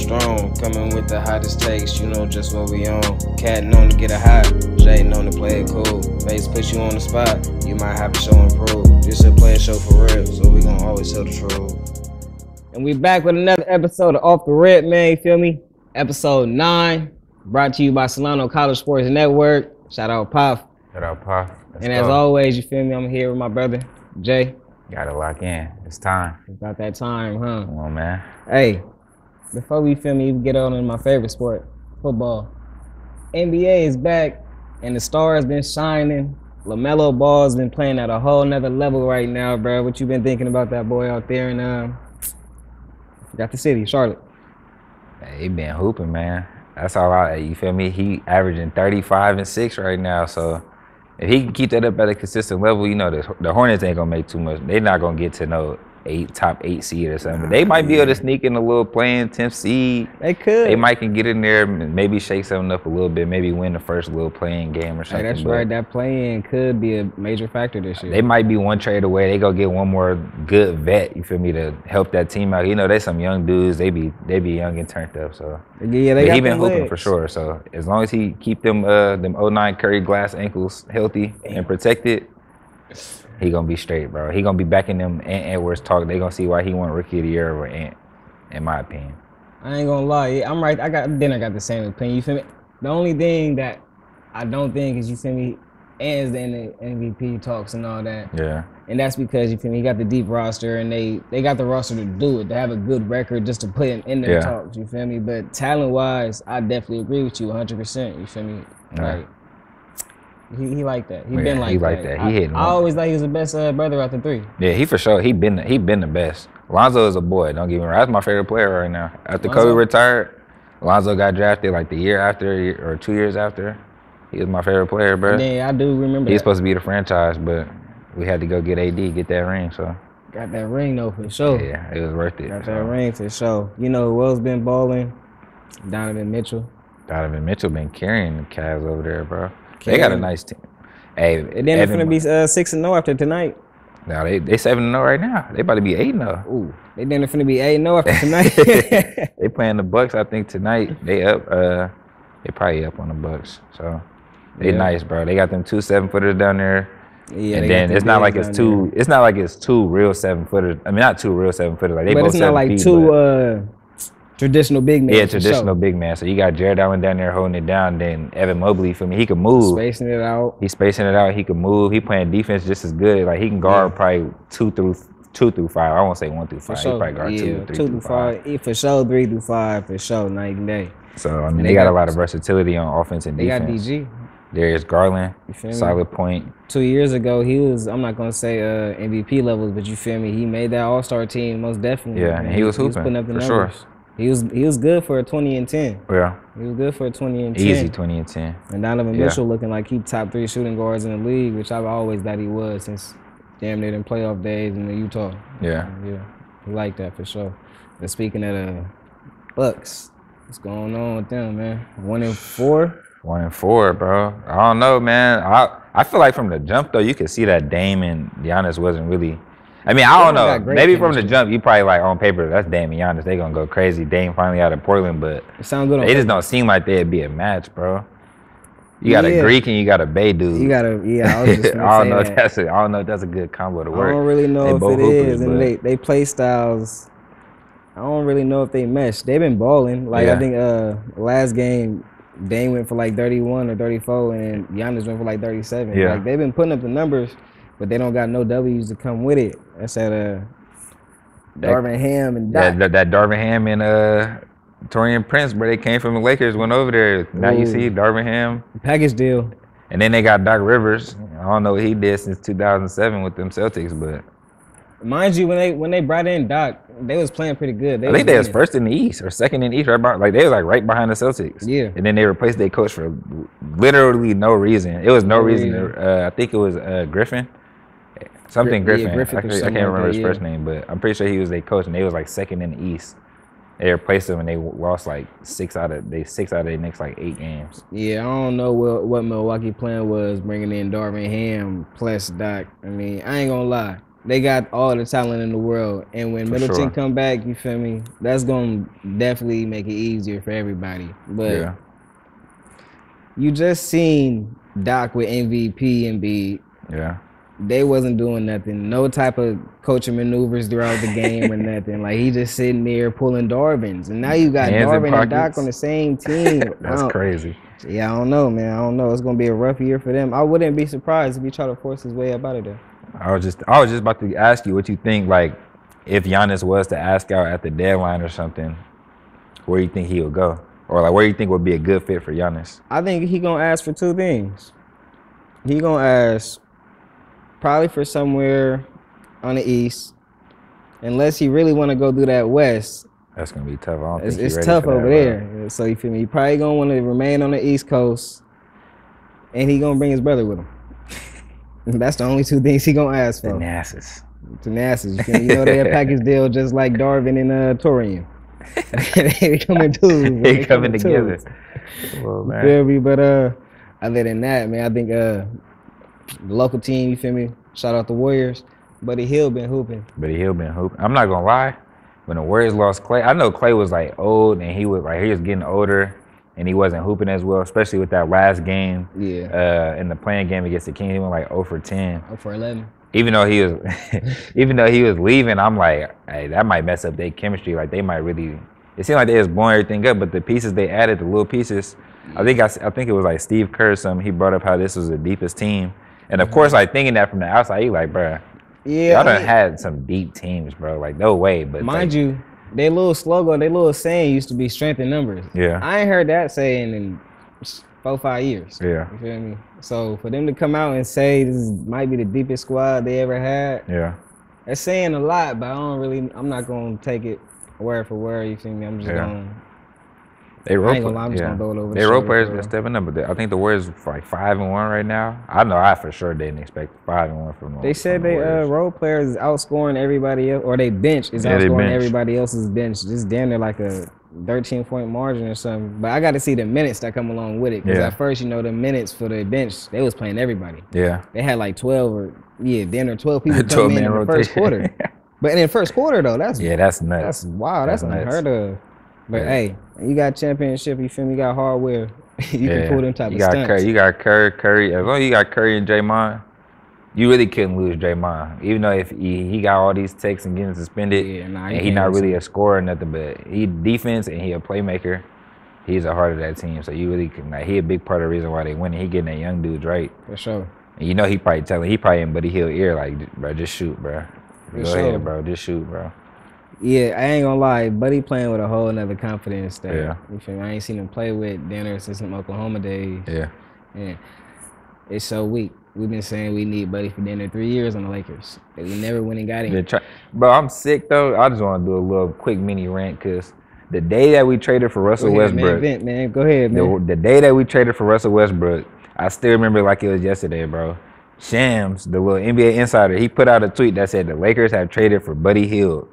strong, coming with the hottest takes, you know just what we on. Cat known to get a hot, Jay known to play it cool. Face puts you on the spot, you might have to show and prove. This a player show for real, so we gon' always tell the truth. And we back with another episode of Off the Rip, man, you feel me? Episode 9, brought to you by Solano College Sports Network. Shout out Puff. Shout out Puff. And as always, you feel me, I'm here with my brother, Jay. Gotta lock in. It's time. It's about that time, huh? Come on, man. Hey, before we feel me, get on in my favorite sport, football. NBA is back, and the stars been shining. LaMelo Ball's been playing at a whole nother level right now, bro. What you been thinking about that boy out there in, I forgot the city, Charlotte? Hey, he been hooping, man. That's all you feel me? He averaging 35 and 6 right now, so if he can keep that up at a consistent level, you know, the Hornets ain't gonna make too much. They're not gonna get to no top 8 seed or something. But they might be able to sneak in a little playing 10th seed. They could. They might can get in there, maybe shake something up a little bit, maybe win the first little playing game or something. Hey, that's right. That playing could be a major factor this year. They might be one trade away. They go get one more good vet, you feel me, to help that team out. You know, they some young dudes. They be young and turned up. So yeah, they got he been hooping legs for sure. So as long as he keep them '09 Curry glass ankles healthy and protected, he gonna be straight, bro. He gonna be back in them Ant Edwards talk. They gonna see why he won Rookie of the Year over Ant, in my opinion. I ain't gonna lie, yeah, I'm right. I got the same opinion. You feel me? The only thing that I don't think is, you feel me, Ant is in the MVP talks and all that. Yeah. And that's because, you feel me, he got the deep roster, and they got the roster to do it. They have a good record just to put him in their talks. You feel me? But talent wise, I definitely agree with you 100%. You feel me? Like. He like that. He been like that. He hitting. I always thought he was the best brother out the 3. Yeah, he for sure. He been the best. Lonzo is a boy. Don't get me wrong. That's my favorite player right now. After Kobe retired, Lonzo got drafted like the year after or 2 years after. He was my favorite player, bro. Yeah, I do remember. He's supposed to be the franchise, but we had to go get AD, get that ring. So got that ring though for sure. Yeah, it was worth it. Got that ring for sure. You know who else been balling? Donovan Mitchell. Donovan Mitchell been carrying the Cavs over there, bro. They got a nice team. Hey, and then they're finna be 6-0 after tonight. No, they 7-0 right now. They about to be 8-0. Ooh, they then finna be 8-0 after tonight. They playing the Bucks, I think, tonight. They up. They probably up on the Bucks. So they nice, bro. They got them 2 7-footers down there. Yeah, and then it's not like it's two. It's not like it's 2 real 7-footers. I mean, not 2 real 7-footers. Like they both 7 feet. But it's not like 2 traditional big man. Yeah, traditional big man. So you got Jared Allen down there holding it down. Then Evan Mobley, for me, he can move. Spacing it out. He's spacing it out. He can move. He playing defense just as good. Like he can guard probably 2 through 5. I won't say 1 through 5. Sure. He probably guard 2 through 5. For sure, 3 through 5 for sure, night and day. So I mean, they got a lot of versatility on offense and defense. They got DG. Darius Garland, solid point. 2 years ago, he was, I'm not gonna say MVP levels, but you feel me, he made that All-Star team most definitely. Yeah, and he was hooping putting up the numbers. Sure. He was good for a 20 and 10. Yeah. He was good for a 20 and 10. Easy 20 and 10. And Donovan Mitchell looking like he top 3 shooting guards in the league, which I've always thought he was since damn near them playoff days in the Utah. Yeah. Yeah. He like that for sure. But speaking of Bucks, what's going on with them, man? 1-4? 1-4, bro. I don't know, man. I feel like from the jump though, you could see that Dame and Giannis wasn't really. I mean, I don't know. Maybe from the jump, you probably like on paper, that's Dame and Giannis. They gonna go crazy. Dame finally out of Portland, but it sound good. They just don't seem like they'd be a match, bro. You got a Greek and you got a Bay dude. You got a I was just I don't know if that's a good combo to work. I don't really know if it is, and they play styles. I don't really know if they mesh. They've been balling. Like I think last game, Dame went for like 31 or 34, and Giannis went for like 37. Yeah. Like they've been putting up the numbers, but they don't got no W's to come with it. That's at Darvin Ham and Doc. Yeah, that Darvin Ham and Torian Prince, where they came from the Lakers, went over there. Now you see Darvin Ham. Package deal. And then they got Doc Rivers. I don't know what he did since 2007 with them Celtics, but mind you, when they brought in Doc, they was playing pretty good. I think they was first in the East or second in the East, right behind, like they was like right behind the Celtics. Yeah. And then they replaced their coach for literally no reason. It was no reason. I think it was Griffin. Something Griffin. Yeah, Griffin I can't remember his first name, but I'm pretty sure he was their coach, and they was like second in the East. They replaced him, and they lost like 6 out of their next like 8 games. Yeah, I don't know what Milwaukee plan was bringing in Darvin Ham plus Doc. I mean, I ain't gonna lie. They got all the talent in the world, and when For Middleton sure. come back, you feel me? That's gonna definitely make it easier for everybody. But Yeah. you just seen Doc with MVP and B. Yeah. They wasn't doing nothing, no type of coaching maneuvers throughout the game or nothing. Like he just sitting there pulling Darvins, and now you got Hands in Darvin and Doc pockets. on the same team. That's crazy. Yeah, I don't know, man. I don't know. It's gonna be a rough year for them. I wouldn't be surprised if he try to force his way up out of there. I was just about to ask you what you think, like, if Giannis was to ask out at the deadline or something, where you think he would go, or like where you think would be a good fit for Giannis. I think he gonna ask for two things. He gonna ask probably for somewhere on the East, unless he really want to go do that West. That's gonna be tough. I don't It's, think he's it's ready tough for that, over bro. there. So you feel me? He probably gonna want to remain on the East Coast, and he gonna bring his brother with him. That's the only two things he gonna ask The for. Nasus. Tenacity. You feel me? You know they a package deal just like Darvin and Torian. They come in twos. Man. They coming in together. twos. Well, You man. feel me? But other than that, man, I think the local team, you feel me? Shout out the Warriors. Buddy Hill been hooping. But he'll been hooping. I'm not gonna lie. When the Warriors lost Clay, I know Clay was like old and he was getting older and he wasn't hooping as well, especially with that last game. Yeah. In the playing game against the Kings, he went like 0 for 10. 0 for 11. Even though he was leaving, I'm like, hey, that might mess up their chemistry. Like they might really. It seemed like they was blowing everything up, but the pieces they added, the little pieces, I think it was like Steve Kerr or something. He brought up how this was the deepest team, and of course, like thinking that from the outside, he like, bruh, Yeah. y'all done had some deep teams, bro. Like no way, but Mind like, you, their little slogan, their little saying used to be strength in numbers. Yeah. I ain't heard that saying in 4-5 years. Yeah. You feel me? So for them to come out and say might be the deepest squad they ever had, yeah, it's saying a lot, but I'm not gonna take it word for word, you feel me? I'm just Yeah. gonna they I role ain't gonna lie, I'm just gonna throw it over the They role shoulder, players bro. been stepping up, but I think the Warriors like 5-1 right now. I know I for sure didn't expect 5-1 from them. They said they role players is outscoring everybody else, or they bench is Yeah, they outscoring bench. everybody else's bench. Just damn near like a 13-point margin or something. But I got to see the minutes that come along with it. Because Yeah. at first, the minutes for the bench, they was playing everybody. Yeah. They had like 12 or damn near 12 people come in 12-man the first rotation. quarter. But in the first quarter though, that's That's nuts. that's wow, that's That's nuts. unheard of. But Yeah. hey, you got championship, you feel me? You got hardware. You can pull them type you of got stunts. Curry, you got Curry. As long as you got Curry and Draymond, you really couldn't lose Draymond. Even though if he got all these takes and getting suspended, Yeah, nah, and you he not can't really lose a scorer or nothing, but he defense and he a playmaker. He's a heart of that team, so you really can. Like, he a big part of the reason why they winning. He getting that young dudes right, For sure. and he probably in Buddy Hill ear like, bro, just shoot, bro. Go sure. ahead, bro, just shoot, bro. Yeah, I ain't gonna lie, Buddy playing with a whole nother confidence there. Yeah. You feel me? I ain't seen him play with Danner since some Oklahoma days. Yeah, And it's so weak. We've been saying we need Buddy for Danner 3 years on the Lakers. And we never went and got him. Bro, I'm sick though. I just want to do a little quick mini rant because the day that we traded for Russell Go ahead, Westbrook, man. Vent, man. Go ahead, man. the day that we traded for Russell Westbrook, I still remember it like it was yesterday, bro. Shams, the little NBA insider, he put out a tweet that said the Lakers have traded for Buddy Hield.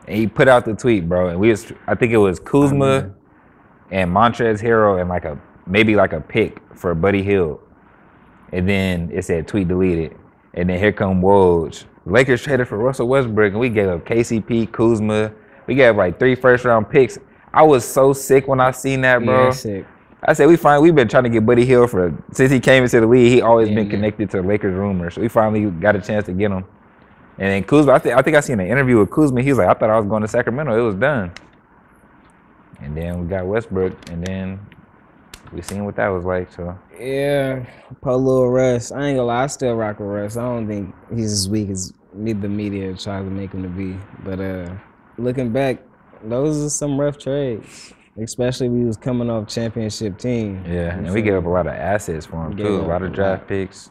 And he put out the tweet, bro. And I think it was Kuzma and Montrezl Harrell and maybe like a pick for Buddy Hield. And then it said tweet deleted. And then here come Woj. Lakers traded for Russell Westbrook and we gave up KCP, Kuzma. We gave like 3 first-round picks. I was so sick when I seen that, bro. Yeah, that's sick. I said we've been trying to get Buddy Hield since he came into the league. He always been man. connected to Lakers rumors. So we finally got a chance to get him. And then Kuzma, I think I seen an interview with Kuzma. He was like, I thought I was going to Sacramento. It was done. And then we got Westbrook, and then we seen what that was like. So Yeah, put a little Russ. I ain't gonna lie, I still rock with Russ. I don't think he's as weak as the media tries to make him to be. But looking back, those are some rough trades. Especially we was coming off championship team. yeah, and we gave up a lot of assets for him Gave too. A up lot of a draft lot. picks,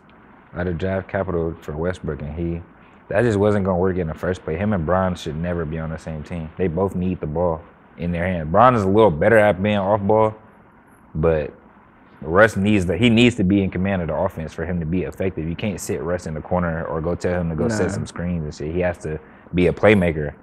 a lot of draft capital for Westbrook, and that just wasn't gonna work in the first place. Him and Bron should never be on the same team. They both need the ball in their hands. Bron is a little better at being off ball, but Russ needs to be in command of the offense for him to be effective. You can't sit Russ in the corner or go tell him to go set some screens and shit. He has to be a playmaker.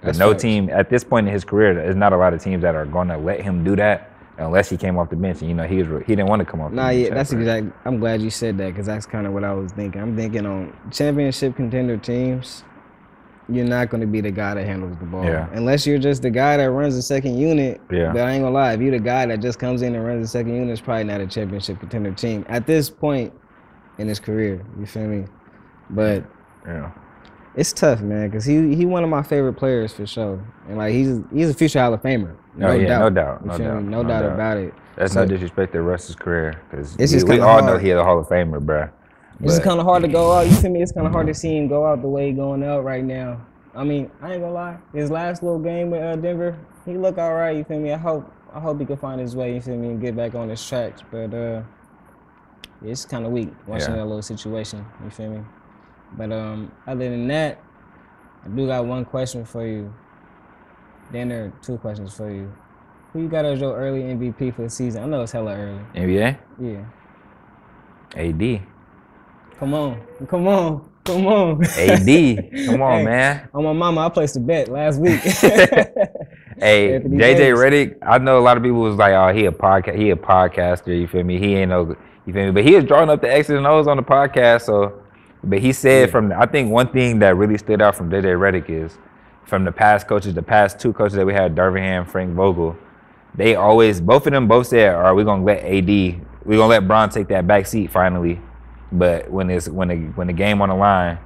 But That's no facts. team at this point in his career, there's not a lot of teams that are gonna let him do that unless he came off the bench. And he didn't want to come off the Nah, bench. yeah, at that's first. exact. I'm glad you said that because that's kind of what I was thinking. I'm thinking on championship contender teams. you're not going to be the guy that handles the ball. Yeah. Unless you're just the guy that runs the second unit. Yeah. But I ain't going to lie. If you're the guy that just comes in and runs the second unit, it's probably not a championship contender team at this point in his career. You feel me? But yeah, it's tough, man, because he one of my favorite players for sure. And, like, he's a future Hall of Famer. No doubt. No doubt about it. That's So- no disrespect to Russ's career, because It's just we kinda all hard. know he's a Hall of Famer, bruh. It's kind of hard to go out. You feel me? It's kind of hard to see him go out the way he going out right now. I mean, I ain't gonna lie. His last little game with Denver, he look all right. You feel me? I hope he can find his way. You feel me? And get back on his tracks. But it's kind of weak watching that little situation. You feel me? But other than that, I do got one question for you. Then there are two questions for you. Who you got as your early MVP for the season? I know it's hella early. NBA? Yeah. AD. Come on. AD. Come on, Hey, man. On my mama, I placed a bet last week. Hey, Anthony JJ Davis. Redick, I know a lot of people was like, oh, he a podcaster, you feel me? He ain't no, you feel me? But he was drawing up the X's and O's on the podcast, so, but he said I think one thing that really stood out from JJ Redick is, from the past coaches, the past two coaches that we had, Darvingham, Frank Vogel, they always, both of them said, all right, we're gonna let we're gonna let Bron take that back seat finally. But when the game on the line,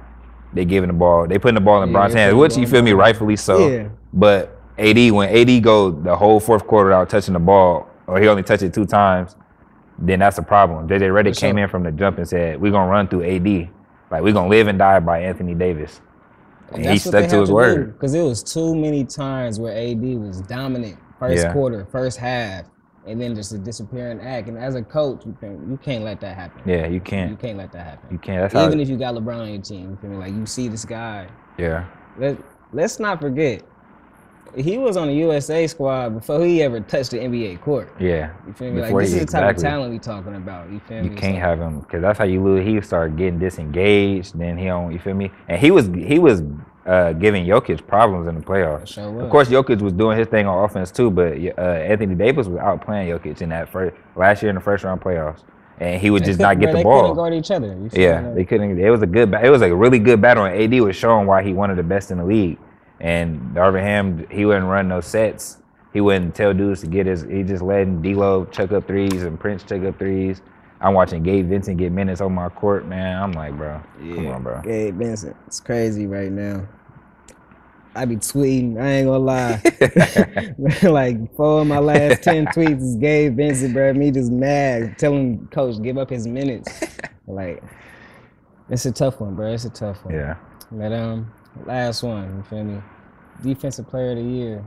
they giving the ball, they putting the ball in Bron's hands, which you feel me, rightfully so. Yeah. But when AD go the whole fourth quarter out touching the ball, or he only touched it 2 times, then that's a problem. JJ Redick came in from the jump and said, we're gonna run through AD. Like, we're gonna live and die by Anthony Davis. And he stuck to his word. Because it was too many times where AD was dominant first quarter, first half, and then just a disappearing act. And as a coach, you can't let that happen. Yeah, you can't. You can't let that happen. You can't. That's Even if you got LeBron on your team, you feel me? Like, you see this guy. Yeah. Let's not forget, he was on the USA squad before he ever touched the NBA court. Yeah. You feel me? Like, this is the type of talent we talking about. You feel me? You can't have him, because that's how you lose. He started getting disengaged. Then he don't. You feel me? And he was giving Jokic problems in the playoffs. Sure was. Of course, Jokic was doing his thing on offense too, but Anthony Davis was outplaying Jokic in that last year in the first round playoffs, and he would just not get the ball. They couldn't guard each other. Yeah, they couldn't. It was a really good battle, and AD was showing why he one of the best in the league. And Darvingham, he wouldn't run no sets. He wouldn't tell dudes to get he just letting D'Lo chuck up threes and Prince chuck up threes. I'm watching Gabe Vincent get minutes on my court, man. I'm like, bro, come on, bro. Gabe Vincent, it's crazy right now. I be tweeting, I ain't gonna lie. Like, 4 of my last 10 tweets is Gabe Vincent, bro. Me just mad, telling coach give up his minutes. Like, it's a tough one, bro. It's a tough one. Yeah. But last one, you feel me? Defensive player of the year,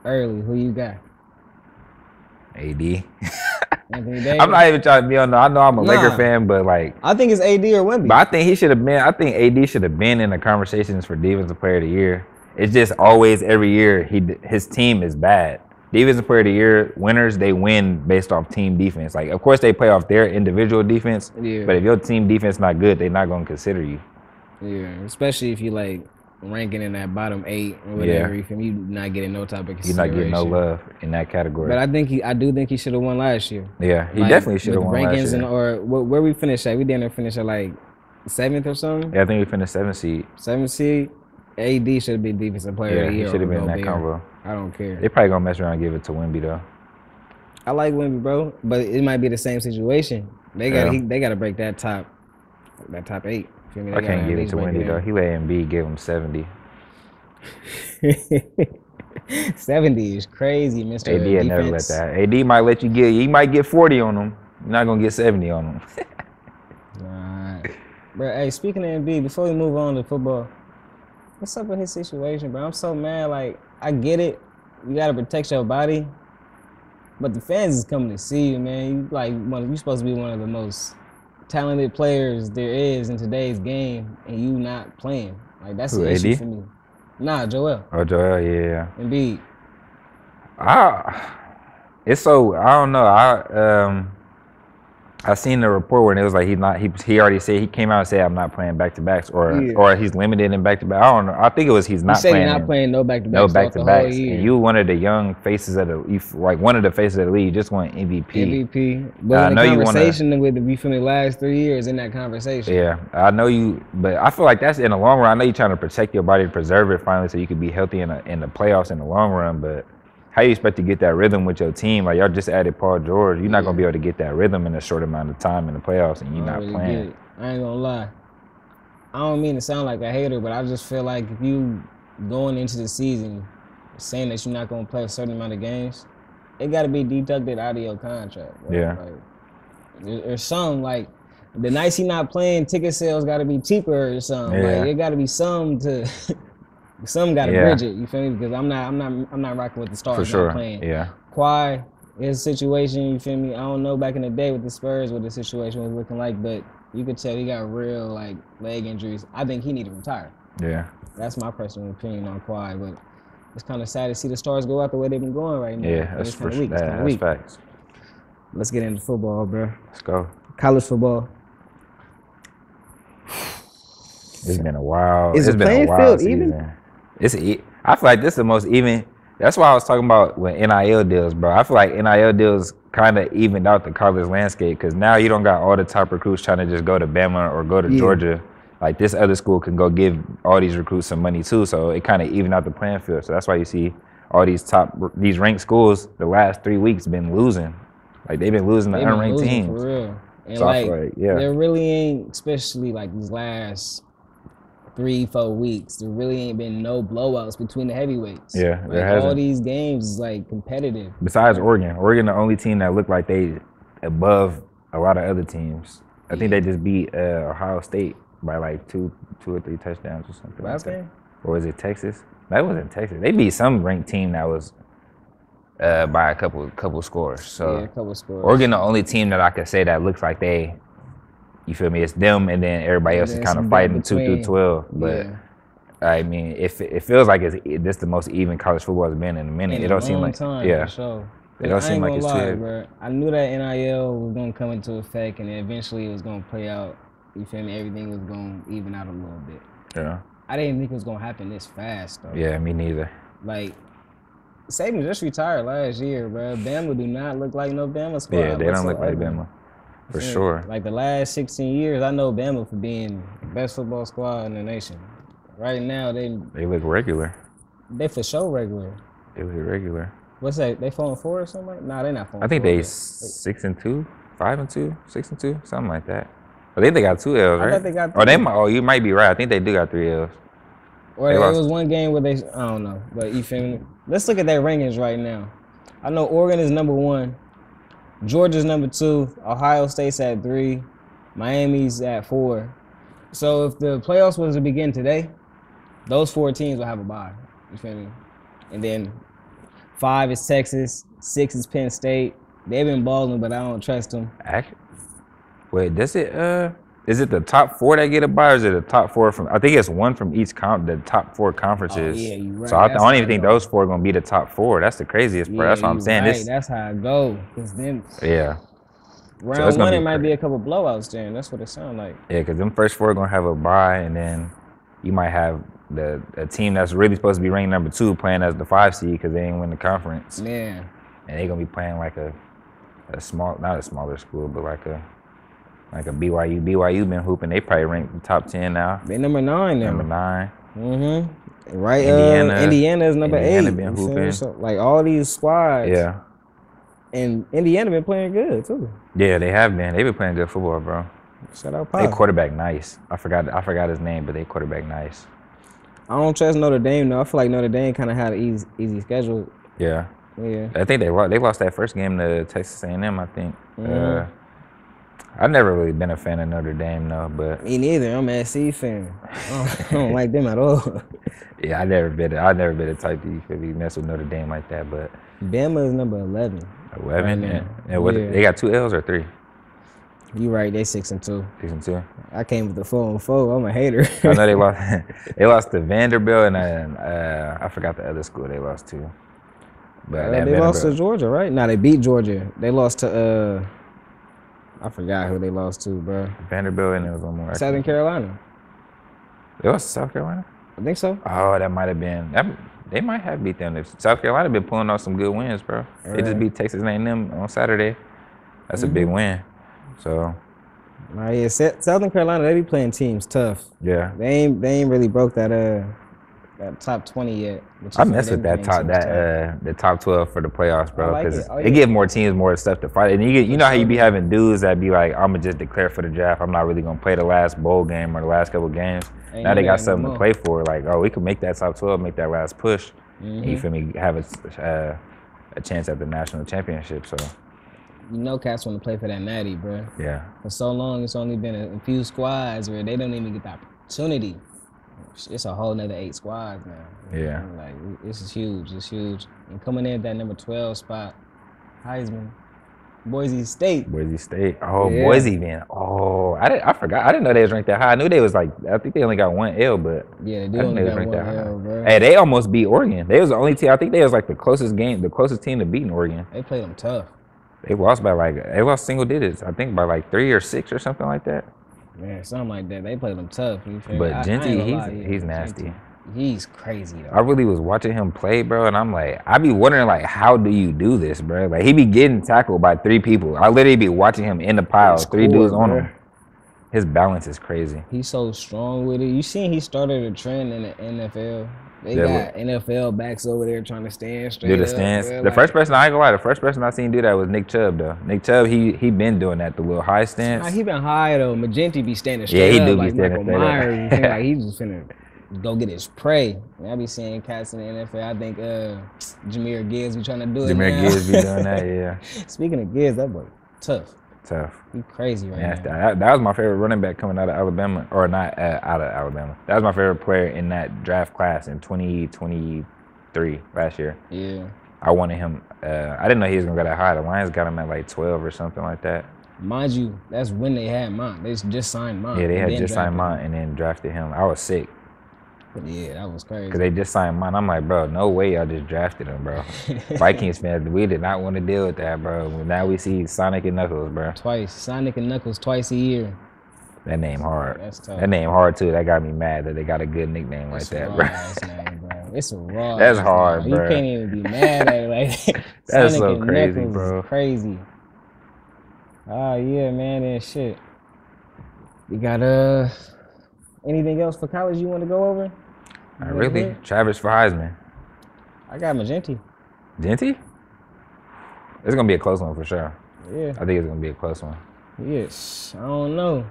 early. Who you got? AD. Anthony Davis. I'm not even trying to be on. I know I'm a Laker fan, but like, I think it's AD or Wemby. But I think he should have been. I think AD should have been in the conversations for Defensive Player of the Year. It's just always every year his team is bad. Defensive Player of the Year winners, they win based off team defense. Like, of course they play off their individual defense, but if your team defense not good, they're not gonna consider you. Yeah, especially if you like ranking in that bottom 8 or whatever. You not getting no type of consideration. You're not getting no love in that category. But I do think he should have won last year. Yeah, he definitely should have won last year. Or where we finished at? We didn't finish at like 7th or something. Yeah, I think we finished 7th seed. 7th seed. AD should have been Defensive Player of the Year. He should have been in that combo. I don't care. They probably gonna mess around and give it to Wemby though. I like Wemby, bro, but it might be the same situation. They got to break that top 8. Feel me? I can't give it to Wemby though. He let Embiid give him 70. 70 is crazy, Mr. AD had never let that. AD might let you get. He might get 40 on him. You're not gonna get 70 on him. Nah, bro. Hey, speaking of Embiid, before we move on to football, what's up with his situation, bro? I'm so mad. Like, I get it. You gotta protect your body, but the fans is coming to see you, man. You're supposed to be one of the most talented players there is in today's game, and you not playing. Like, that's the issue for me. Nah, Joel. Oh, Joel, yeah. Embiid. It's so, I don't know. I seen the report where it was like he already said he came out and said I'm not playing back to backs or he's limited in back to back. I don't know. I think it was he's He not said playing. he's not playing no back to No backs back throughout to the whole backs, year. and you one of the young faces of one of the faces of the league. You just won MVP. MVP. But in the conversation with you feel me, last 3 years in that conversation. Yeah, I know you, but I feel like that's in the long run. I know you're trying to protect your body to preserve it finally, so you can be healthy in the playoffs in the long run. But how you expect to get that rhythm with your team? Like y'all just added Paul George. You're not gonna be able to get that rhythm in a short amount of time in the playoffs, and you're not really playing. I ain't gonna lie. I don't mean to sound like a hater, but I just feel like if you going into the season saying that you're not gonna play a certain amount of games, it got to be deducted out of your contract. Right? Yeah. Like, there's some like the nights he not playing, ticket sales got to be cheaper or something. Yeah. Like it got to be some to. Some got to bridge it, you feel me? Because I'm not rocking with the Stars For sure. not playing. Yeah. Kawhi, his situation, you feel me? I don't know back in the day with the Spurs what the situation was looking like, but you could tell he got real like leg injuries. I think he need to retire. Yeah. That's my personal opinion on Kawhi, but it's kind of sad to see the Stars go out the way they've been going right now. Yeah, that's kind of weak. That's facts. Let's get into football, bro. Let's go. College football. It's been a while. Is it's the been playing a wild field season. even? I feel like this is the most even. That's why I was talking about with NIL deals, bro. I feel like NIL deals kind of evened out the college landscape because now you don't got all the top recruits trying to just go to Bama or go to Georgia. Like this other school can go give all these recruits some money too, so it kind of evened out the playing field. So that's why you see all these ranked schools the last 3 weeks been losing. Like they've been losing the unranked teams. For real. And so like, I feel like, yeah. There really ain't, especially like these last 3-4 weeks, there really ain't been no blowouts between the heavyweights. Yeah, like, there hasn't. All these games is like competitive. Besides Oregon, the only team that looked like they above a lot of other teams. I think they just beat Ohio State by like two or three touchdowns or something. Last game? Or was it Texas? That wasn't Texas. They beat some ranked team that was by a couple scores. So yeah, a couple scores. Oregon, the only team that I could say that looks like they, you feel me? It's them, and then everybody else is kind of fighting 2 through 12. But I mean, it feels like this the most even college football has been in a minute. It don't seem like time, yeah. For sure. It don't seem like it's too heavy. Bro. I knew that NIL was gonna come into effect, and eventually it was gonna play out. You feel me? Everything was gonna even out a little bit. Yeah. I didn't think it was gonna happen this fast, though. Yeah, me neither. Like, Saban just retired last year, bro. Bama do not look like no Bama squad. Yeah, they don't look like Bama. For sure. Like the last 16 years, I know Bama for being the best football squad in the nation. Right now, they look regular. They for sure regular. They look regular. What's that? They 4-4 or something like? Nah, they not 4-4. I think they 6-2, 5-2, 6-2, something like that. I think they got 2 L's, right? I thought they got 3. Or they might. Oh, you might be right. I think they do got 3 L's. Or it was one game where I don't know, but you feel me? Let's look at their rankings right now. I know Oregon is number 1, Georgia's number 2, Ohio State's at 3, Miami's at 4. So if the playoffs was to begin today, those 4 teams will have a bye. You feel me? And then 5 is Texas, 6 is Penn State. They've been balling, but I don't trust them. Wait, is it the top 4 that get a bye, or is it the top 4 from? I think it's one from each the top 4 conferences. Oh, yeah, you're right. So I don't even think those 4 are gonna be the top 4. That's the craziest part. That's what I'm saying. Right. That's how it go. Then round 1, it might be a couple blowouts. Then that's what it sounds like. Yeah, because them first 4 are gonna have a bye, and then you might have a team that's really supposed to be ranked number 2 playing as the 5 seed because they ain't win the conference. Man. And they gonna be playing like a small, not a smaller school, but like a BYU. BYU been hooping. They probably ranked top 10 now. They number 9 now. Number 9. Mm-hmm. Right. Indiana is number 8. Been hooping. So, like all these squads. Yeah. And Indiana been playing good too. Yeah, they have been. They've been playing good football, bro. Shout out Pop. They quarterback nice. I forgot his name, but they quarterback nice. I don't trust Notre Dame though. I feel like Notre Dame kind of had an easy schedule. Yeah. Yeah. I think they lost that first game to Texas A&M, I think. I've never really been a fan of Notre Dame, though, but... Me neither. I'm an SC fan. I don't like them at all. Yeah, I never been a type to mess with Notre Dame like that, but... Bama is number 11. 11? Right and what, they got 2 L's or 3? You right, they 6-2. 6-2? I came with the 4-4. I'm a hater. I know they lost to Vanderbilt, and I forgot the other school they lost to. But they lost to Georgia, right? No, they beat Georgia. They lost to I forgot who they lost to, bro. Vanderbilt, and it was one more. Southern Carolina. It was South Carolina? I think so. Oh, that might have been. They might have beat them. South Carolina been pulling off some good wins, bro. They just beat Texas A&M on Saturday. That's a big win. So. Nah, yeah, Southern Carolina, they be playing teams tough. Yeah. They ain't really broke that top 20 yet. I mess with the top 12 for the playoffs, bro, because it give more teams more stuff to fight. And you know how you be having dudes that be like, I'm gonna just declare for the draft. I'm not really gonna play the last bowl game or the last couple games. Now they got something to play for. Like, oh, we can make that top 12, make that last push. And you feel me? Have a chance at the national championship. So. You know, cats want to play for that natty, bro. Yeah. For so long, it's only been a few squads where they don't even get the opportunity. It's a whole nother 8 squads now. Yeah. Like, this is huge. It's huge. And coming in at that number 12 spot, Heisman, Boise State. Oh, yeah. Boise, man. Oh, I forgot. I didn't know they was ranked that high. I knew they was like, I think they only got 1 L, but yeah, they do only got 1 L, bro. Hey, they almost beat Oregon. They was the only team. I think they was like the closest team to beating Oregon. They played them tough. They lost single digits. I think by like 3 or 6 or something like that. Man, something like that. They played them tough. But Genty, he's nasty. He's crazy though. I really was watching him play, bro, and I'm like, I be wondering like, how do you do this, bro? Like he be getting tackled by 3 people. I literally be watching him in the pile, 3 dudes on him. His balance is crazy. He's so strong with it. You seen he started a trend in the NFL. They got NFL backs over there trying to stand straight. Do the stance. The first person, I ain't gonna lie, the first person I seen do that was Nick Chubb, though. Nick Chubb, he been doing that, the little high stance. Nah, he been high, though. Magenti be standing straight up. Yeah, he do like be standing straight Myers, up. Like he just finna go get his prey. I be seeing cats in the NFL. I think Jahmyr Gibbs be trying to do it Jahmyr Gibbs be doing that, yeah. Speaking of Gibbs, that boy tough. He crazy right now. That was my favorite running back coming out of Alabama, or not out of Alabama. That was my favorite player in that draft class in 2023 last year. Yeah. I wanted him. I didn't know he was gonna go that high. The Lions got him at like 12 or something like that. Mind you, that's when they had mine. They just signed mine. Yeah, they had just signed mine and then drafted him. I was sick. Yeah, that was crazy. Because they just signed mine. I'm like, bro, no way y'all just drafted him, bro. Vikings fans, we did not want to deal with that, bro. Now we see Sonic and Knuckles, bro. Sonic and Knuckles twice a year. That name hard. That's tough. That name hard, too. That got me mad that they got a good nickname like that, bro. Name, bro. It's a raw That's hard, name. bro. You can't even be mad at it. Like, that's Sonic so and crazy, Knuckles bro. Is crazy. Oh, yeah, man, and shit. You got, anything else for college you want to go over? Not really. Travis for Heisman. I got Magenti. Genty? It's gonna be a close one for sure. Yeah. I think it's gonna be a close one. Yes. I don't know.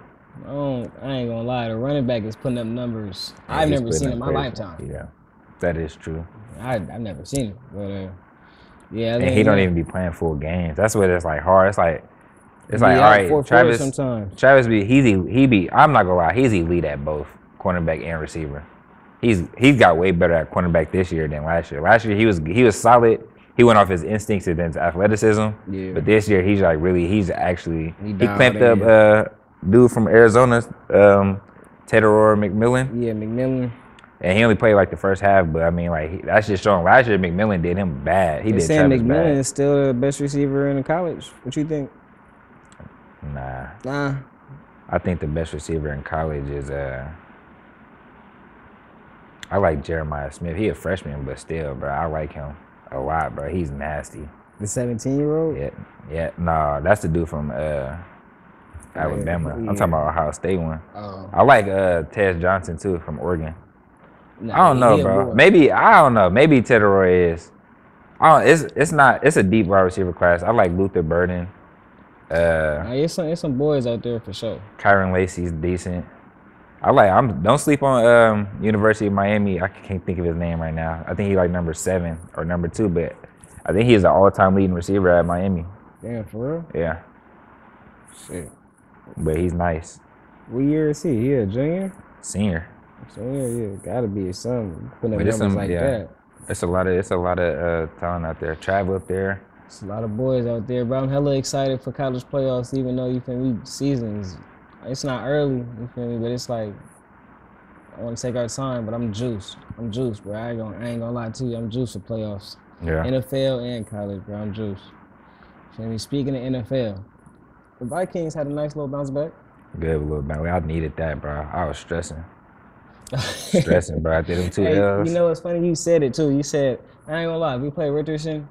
I ain't gonna lie. The running back is putting up numbers I've never seen in my lifetime. Yeah, that is true. I've never seen it, but yeah. And he don't even be playing full games. That's what it's like hard. It's like all right, Travis. Travis I'm not gonna lie. He's elite at both cornerback and receiver. He's got way better at cornerback this year than last year. Last year he was solid. He went off his instincts and his athleticism. Yeah. But this year he's like really he clamped up dude from Arizona, Tedoror McMillan. Yeah, McMillan. And he only played like the first half, but I mean like that's just showing. Last year McMillan did him bad. He did Travis bad. McMillan is still the best receiver in the college. What you think? Nah. I think the best receiver in college is I like Jeremiah Smith. He a freshman, but still, bro, I like him a lot, bro. He's nasty. The 17-year-old? Yeah. Nah, that's the dude from Alabama. Yeah. I'm talking about Ohio State one. Oh. I like Tez Johnson too from Oregon. Nah, I don't know, bro. Maybe I don't know. Maybe Tedoroy is. It's not. It's a deep wide receiver class. I like Luther Burden. It's some boys out there for sure. Kyron Lacey's decent. Don't sleep on University of Miami. I can't think of his name right now. I think he like number 7 or number 2, but I think he's an all-time leading receiver at Miami. Damn, for real? Yeah. Shit. But he's nice. What year is he? He a junior? Senior. Yeah, gotta be something. Putting up numbers like that. It's a lot of talent out there. Travel up there. It's a lot of boys out there, bro. I'm hella excited for college playoffs, even though you feel me, seasons. It's not early, you feel me, but it's like I want to take our time, but I'm juiced. Bro. I ain't gonna lie to you. I'm juiced for playoffs. Yeah. NFL and college, bro. I'm juiced. Feel me? Speaking of NFL, The Vikings had a nice little bounce back. Good little bounce. I needed that, bro. I was stressing. Bro. After them 2 Hey, L's. you know what's funny? You said it too. You said, I ain't gonna lie, if we play Richardson,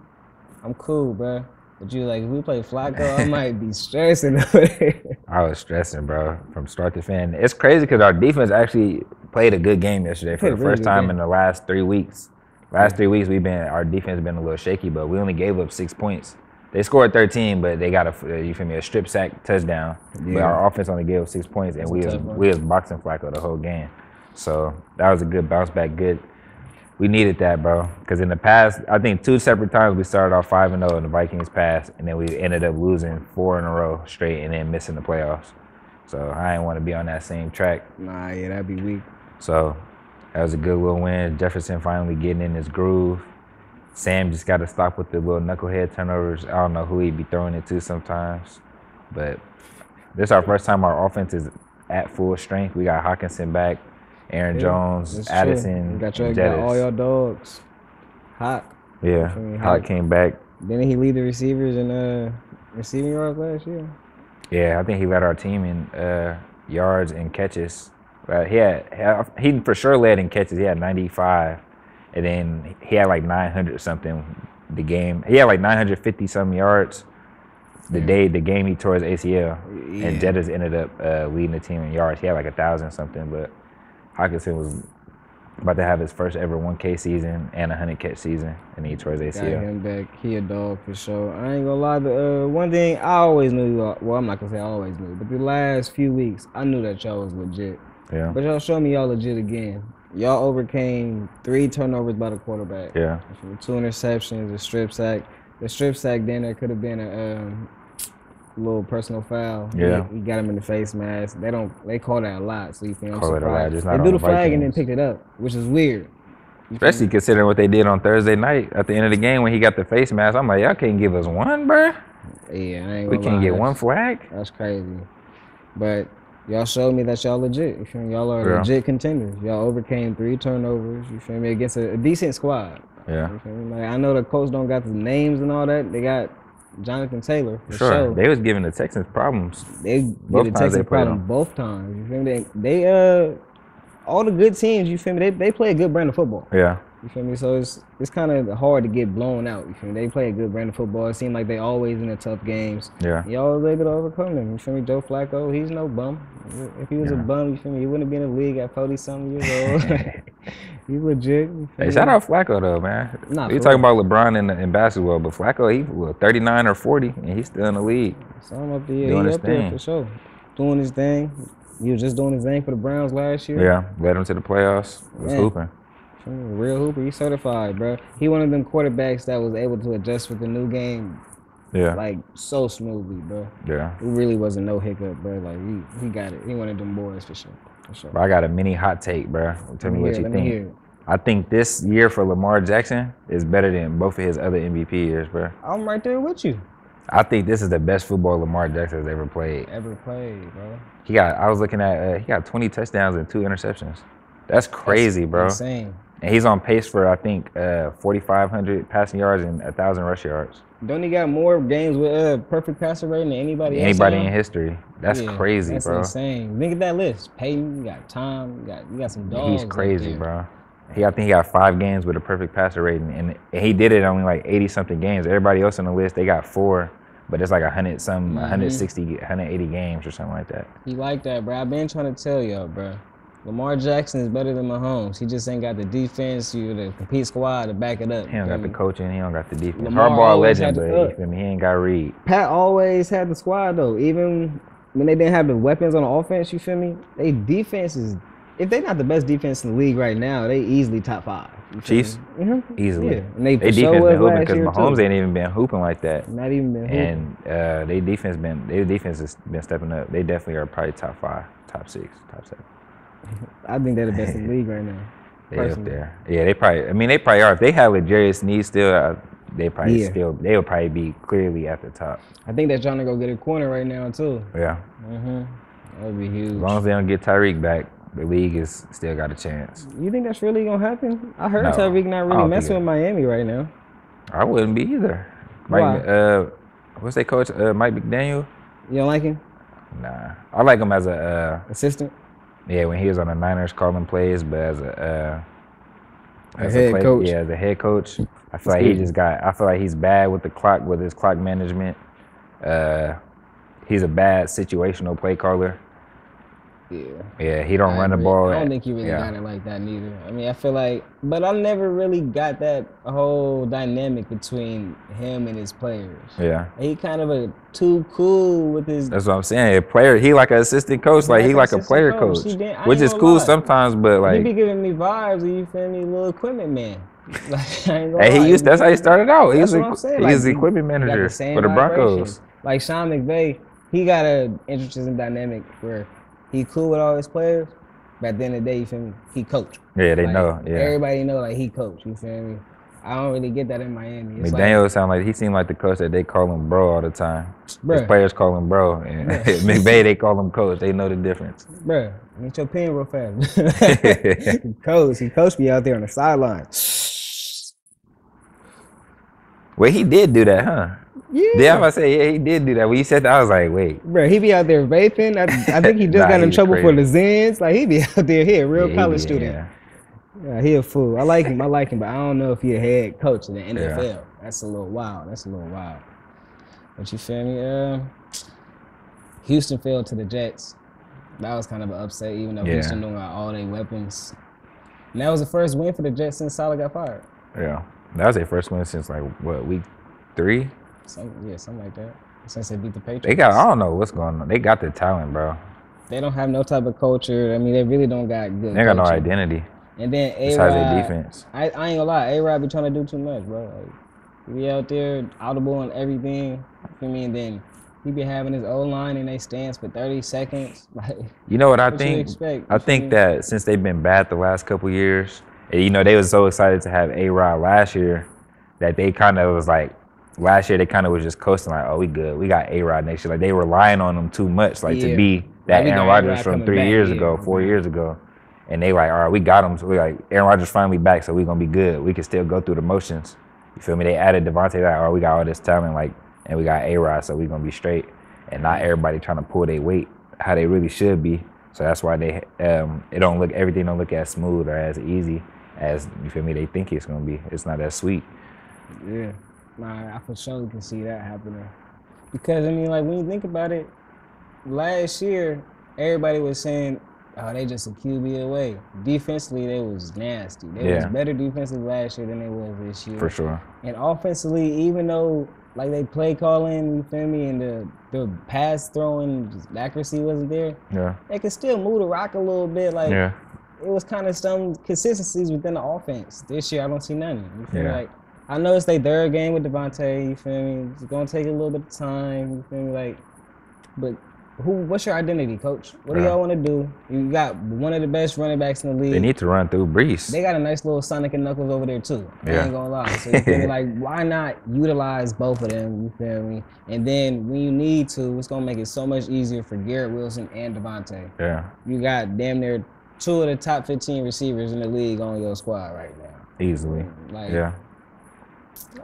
I'm cool, bro. But you like, if we play Flacco, I might be stressing over there. I was stressing, bro, from start to finish. It's crazy because our defense actually played a good game yesterday for the first time in the last 3 weeks. Last 3 weeks, our defense been a little shaky, but we only gave up 6 points. They scored 13, but they got a strip sack touchdown. Yeah. But our offense only gave up 6 points, and we was boxing Flacco the whole game. So that was a good bounce back. Good. We needed that, bro. Because in the past, I think 2 separate times we started off 5-0 and the Vikings passed, and then we ended up losing 4 in a row straight and then missing the playoffs. So I didn't want to be on that same track. Nah, yeah, that'd be weak. So that was a good little win. Jefferson finally getting in his groove. Sam just got to stop with the little knucklehead turnovers. I don't know who he'd be throwing it to sometimes. But this is our first time our offense is at full strength. We got Hawkinson back, Aaron Jones, Addison, got all your dogs. Hawk. Yeah, Hawk came back. Didn't he lead the receivers in receiving yards last year? Yeah, I think he led our team in yards and catches. He for sure led in catches. He had 95. And then he had like 900 something the game. He had like 950 some yards the game he tore his ACL. Yeah. And Jettas ended up leading the team in yards. He had like 1,000 something, but Hawkinson was about to have his first ever 1K season and a 100 catch season, and he tore his ACL. Got him back. He a dog for sure. I ain't gonna lie. The one thing I always knew, well, I'm not gonna say I always knew, but the last few weeks, I knew that y'all was legit. Yeah. But y'all show me y'all legit again. Y'all overcame 3 turnovers by the quarterback. Yeah. 2 interceptions, a strip sack. The strip sack, then there could have been a little personal foul. Yeah. He got him in the face mask. They call that a lot, so you feel call it a lot. Just they do the flag and then picked it up, which is weird. Especially considering what they did on Thursday night at the end of the game when he got the face mask. I'm like, y'all can't give us one, bro. Yeah, we can't get one flag. That's crazy. But y'all showed me that y'all legit. You feel me? Y'all are legit contenders. Y'all overcame 3 turnovers. You feel me? Against a decent squad. Yeah. You feel me? Like, I know the coach don't got the names and all that. They got Jonathan Taylor. For sure. They was giving the Texans problems. They gave the Texans problems both times. You feel me? They all the good teams. You feel me? They play a good brand of football. Yeah. You feel me? So it's kind of hard to get blown out. You feel me? They play a good brand of football. It seemed like they always in the tough games. Yeah. Y'all was able to overcome them. You feel me? Joe Flacco, he's no bum. If he was a bum, you feel me? He wouldn't be in the league at 40-something years old. He's legit. Hey, shout out Flacco though, man. You talking about LeBron in basketball, but Flacco, he was 39 or 40, and he's still in the league. Some up there, doing his thing. There for sure. Doing his thing. He was just doing his thing for the Browns last year. Yeah, led him to the playoffs. Was hooping. Real hooper, he's certified, bro. He one of them quarterbacks that was able to adjust with the new game, like so smoothly, bro. Yeah, it really wasn't no hiccup, bro. Like he got it. He one of them boys for sure. But I got a mini hot take, bro. Tell me what you think. I think this year for Lamar Jackson is better than both of his other MVP years, bro. I'm right there with you. I think this is the best football Lamar Jackson has ever played. Bro. I was looking at, he got 20 touchdowns and 2 interceptions. That's crazy, bro. Insane. And he's on pace for, I think, 4,500 passing yards and 1,000 rush yards. Don't he got more games with perfect passer rating than anybody else? Anybody in history. That's crazy, bro. That's insane. Look at that list. Peyton, you got Tom, you got some dogs. He's crazy, bro. I think he got 5 games with a perfect passer rating, and he did it only like 80-something games. Everybody else on the list, they got 4, but it's like 160, 180 games or something like that. He like that, bro. I've been trying to tell y'all, bro. Lamar Jackson is better than Mahomes. He just ain't got the defense, the complete squad to back it up. He don't got the coaching. He don't got the defense. Hardball legend, but you feel me? He ain't got Reed. Pat always had the squad, though. Even when they didn't have the weapons on the offense, you feel me? They defense is, if they not the best defense in the league right now, they easily top 5. Chiefs? Easily. Yeah. And they defense been hooping because Mahomes ain't even been hooping like that. Not even been hooping. And their defense has been stepping up. They definitely are probably top 5, top 6, top 7. I think they're the best in the league right now. They up there. Yeah, they probably are. If they had L'Jarius Sneed still, they would probably be clearly at the top. I think they're trying to go get a corner right now too. Yeah. That would be huge. As long as they don't get Tyreek back, the league is still got a chance. You think that's really gonna happen? I heard Tyreek not really messing with Miami right now. I wouldn't be either. Why? What's their coach? Mike McDaniel. You don't like him? Nah, I like him as a assistant. Yeah, when he was on the Niners calling plays, but as a head coach. Yeah, as a head coach, I feel like I feel like he's bad with the clock, with his clock management. He's a bad situational play caller. Yeah, he don't run the ball. I don't think he really got it like that neither. I mean, I feel like, but I never really got that whole dynamic between him and his players. Yeah, he kind of too cool with his. That's what I'm saying. A player, he like an assistant coach, like he like a player coach, which is cool sometimes. But like, he be giving me vibes. You feel me, little equipment man. Like, I ain't gonna hey, lie. that's how he started out. He's the equipment manager for the Broncos. Like Sean McVay, he got an interesting dynamic where he cool with all his players, but at the end of the day, you feel me, he coach. Yeah, they know. Yeah, everybody know like he coach. You feel me? I don't really get that in Miami. It's McDaniel he seemed like the coach that they call him bro all the time. His players call him bro, and McVay they call him coach. They know the difference. Bruh, get your pen real fast. He coached me out there on the sideline. Well, he did do that, huh? Yeah. I say, yeah, he did do that. When you said that, I was like, wait. Bro, he be out there vaping. I think he just got in trouble for the Zens. Like, he be out there, he a real college student. Yeah, he a fool. I like him, but I don't know if he a head coach in the NFL. Yeah. That's a little wild. But you feel me? Houston fell to the Jets. That was kind of an upset, even though Houston don't got all their weapons. And that was the first win for the Jets since Saleh got fired. Yeah. That was their first win since, like, what, week 3? Something like that. Since they beat the Patriots. I don't know what's going on. They got the talent, bro. They don't have no type of culture. I mean, they really don't got good They got no identity. And then A-Rod, besides their defense. I ain't gonna lie, A-Rod be trying to do too much, bro. Like, he be out there audible on everything. You feel me? And then he be having his O-line in they stance for 30 seconds. Like, you know what I think? I think that since they've been bad the last couple years, and, you know, they was so excited to have A-Rod last year that they kind of was like, last year they kind of was just coasting like, oh, we good. We got A-Rod next year. Like, they were relying on him too much, like, to be that Aaron Rodgers from 3 years ago, 4 years ago. And they like, all right, we got him. So we like, Aaron Rodgers finally back, so we gonna be good. We can still go through the motions. You feel me? They added Devontae, like, all right, we got all this talent, like, and we got A-Rod, so we gonna be straight. And not everybody trying to pull their weight how they really should be. So that's why everything don't look as smooth or as easy as, you feel me, they think it's gonna be. It's not as sweet. Yeah, I for sure can see that happening. Because I mean, like, when you think about it, last year everybody was saying, oh, they just a QB away. Defensively, they was nasty. They was better defensively last year than they was this year. For sure. And offensively, even though like they play calling, you feel me, and the pass throwing accuracy wasn't there. Yeah. They could still move the rock a little bit. Like, it was kind of some consistencies within the offense. This year, I don't see none. You feel me? Like, I know it's their third game with Devontae. You feel me? It's gonna take a little bit of time. You feel me? Like, but what's your identity, coach? What do y'all want to do? You got one of the best running backs in the league. They need to run through Brees. They got a nice little Sonic and Knuckles over there too. I ain't gonna lie. So you feel me? Like, why not utilize both of them? You feel me? And then when you need to, it's gonna make it so much easier for Garrett Wilson and Devontae. Yeah. You got damn near 2 of the top 15 receivers in the league on your squad right now. Easily. Like,